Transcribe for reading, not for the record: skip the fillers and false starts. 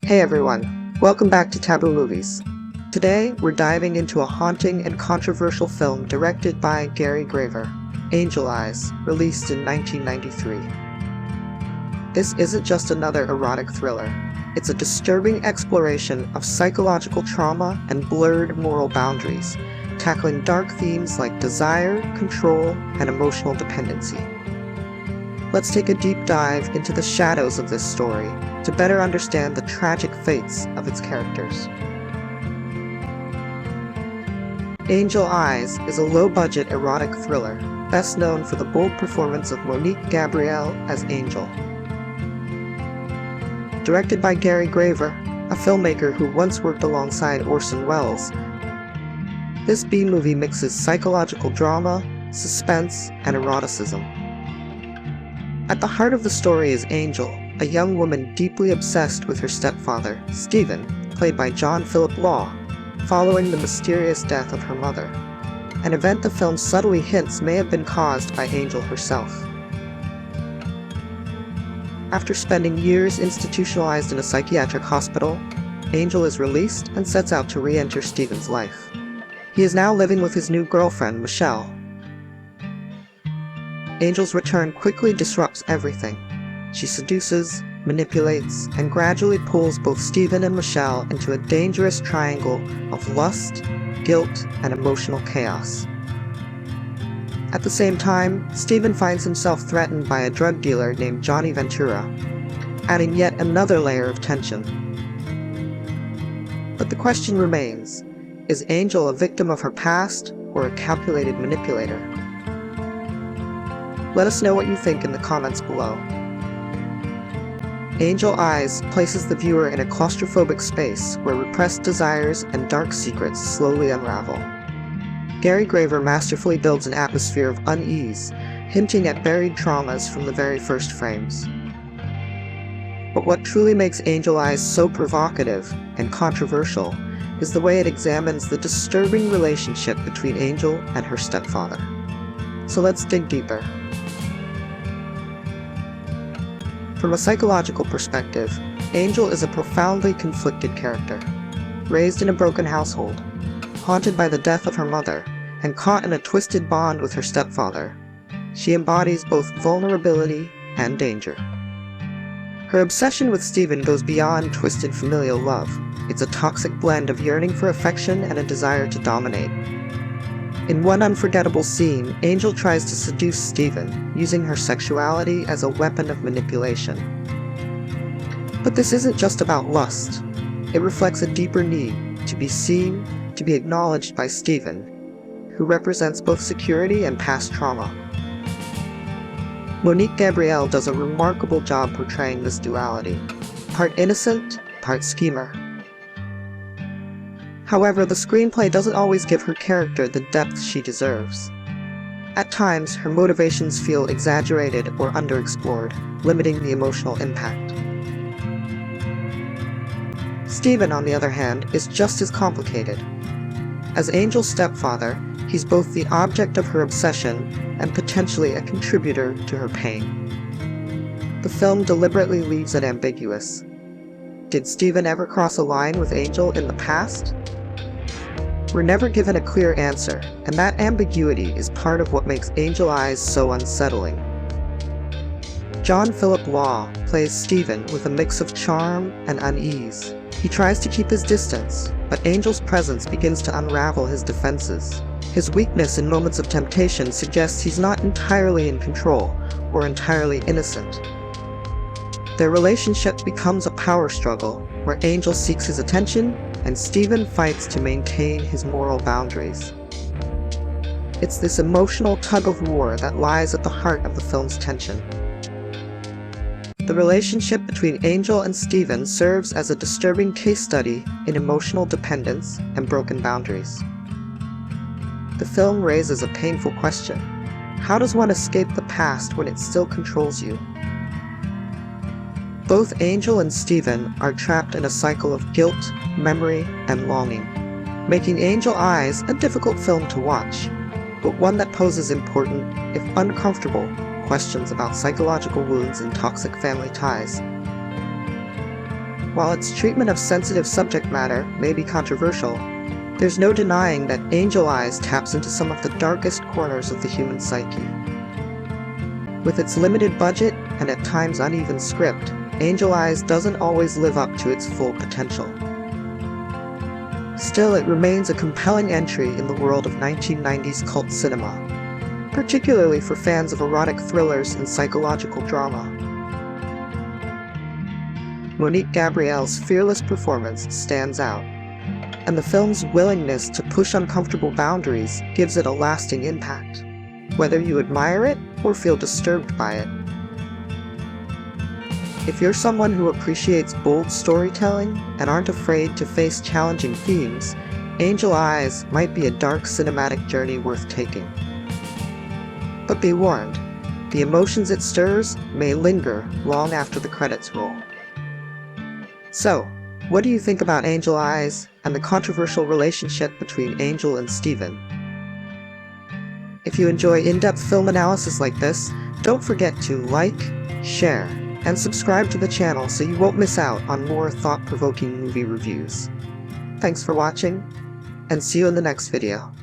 Hey everyone, welcome back to Taboo Movies. Today, we're diving into a haunting and controversial film directed by Gary Graver, Angel Eyes, released in 1993. This isn't just another erotic thriller. It's a disturbing exploration of psychological trauma and blurred moral boundaries, tackling dark themes like desire, control, and emotional dependency. Let's take a deep dive into the shadows of this story to better understand the tragic fates of its characters. Angel Eyes is a low-budget erotic thriller, best known for the bold performance of Monique Gabrielle as Angel. Directed by Gary Graver, a filmmaker who once worked alongside Orson Welles, this B-movie mixes psychological drama, suspense, and eroticism. At the heart of the story is Angel, a young woman deeply obsessed with her stepfather, Stephen, played by Phillip Law, following the mysterious death of her mother, an event the film subtly hints may have been caused by Angel herself. After spending years institutionalized in a psychiatric hospital, Angel is released and sets out to re-enter Stephen's life. He is now living with his new girlfriend, Michelle. Angel's return quickly disrupts everything. She seduces, manipulates, and gradually pulls both Stephen and Michelle into a dangerous triangle of lust, guilt, and emotional chaos. At the same time, Stephen finds himself threatened by a drug dealer named Johnny Ventura, adding yet another layer of tension. But the question remains, is Angel a victim of her past or a calculated manipulator? Let us know what you think in the comments below. Angel Eyes places the viewer in a claustrophobic space where repressed desires and dark secrets slowly unravel. Gary Graver masterfully builds an atmosphere of unease, hinting at buried traumas from the very first frames. But what truly makes Angel Eyes so provocative and controversial is the way it examines the disturbing relationship between Angel and her stepfather. So let's dig deeper. From a psychological perspective, Angel is a profoundly conflicted character. Raised in a broken household, haunted by the death of her mother, and caught in a twisted bond with her stepfather, she embodies both vulnerability and danger. Her obsession with Stephen goes beyond twisted familial love. It's a toxic blend of yearning for affection and a desire to dominate. In one unforgettable scene, Angel tries to seduce Stephen, using her sexuality as a weapon of manipulation. But this isn't just about lust. It reflects a deeper need to be seen, to be acknowledged by Stephen, who represents both security and past trauma. Monique Gabrielle does a remarkable job portraying this duality, part innocent, part schemer. However, the screenplay doesn't always give her character the depth she deserves. At times, her motivations feel exaggerated or underexplored, limiting the emotional impact. Stephen, on the other hand, is just as complicated. As Angel's stepfather, he's both the object of her obsession and potentially a contributor to her pain. The film deliberately leaves it ambiguous. Did Stephen ever cross a line with Angel in the past? We're never given a clear answer, and that ambiguity is part of what makes Angel Eyes so unsettling. Phillip Law plays Stephen with a mix of charm and unease. He tries to keep his distance, but Angel's presence begins to unravel his defenses. His weakness in moments of temptation suggests he's not entirely in control or entirely innocent. Their relationship becomes a power struggle, where Angel seeks his attention and Stephen fights to maintain his moral boundaries. It's this emotional tug-of-war that lies at the heart of the film's tension. The relationship between Angel and Stephen serves as a disturbing case study in emotional dependence and broken boundaries. The film raises a painful question. How does one escape the past when it still controls you? Both Angel and Stephen are trapped in a cycle of guilt, memory, and longing, making Angel Eyes a difficult film to watch, but one that poses important, if uncomfortable, questions about psychological wounds and toxic family ties. While its treatment of sensitive subject matter may be controversial, there's no denying that Angel Eyes taps into some of the darkest corners of the human psyche. With its limited budget and at times uneven script, Angel Eyes doesn't always live up to its full potential. Still, it remains a compelling entry in the world of 1990s cult cinema, particularly for fans of erotic thrillers and psychological drama. Monique Gabrielle's fearless performance stands out, and the film's willingness to push uncomfortable boundaries gives it a lasting impact, whether you admire it or feel disturbed by it. If you're someone who appreciates bold storytelling and aren't afraid to face challenging themes, Angel Eyes might be a dark cinematic journey worth taking. But be warned, the emotions it stirs may linger long after the credits roll. So, what do you think about Angel Eyes and the controversial relationship between Angel and Steven? If you enjoy in-depth film analysis like this, don't forget to like, share, and subscribe to the channel so you won't miss out on more thought-provoking movie reviews. Thanks for watching, and see you in the next video.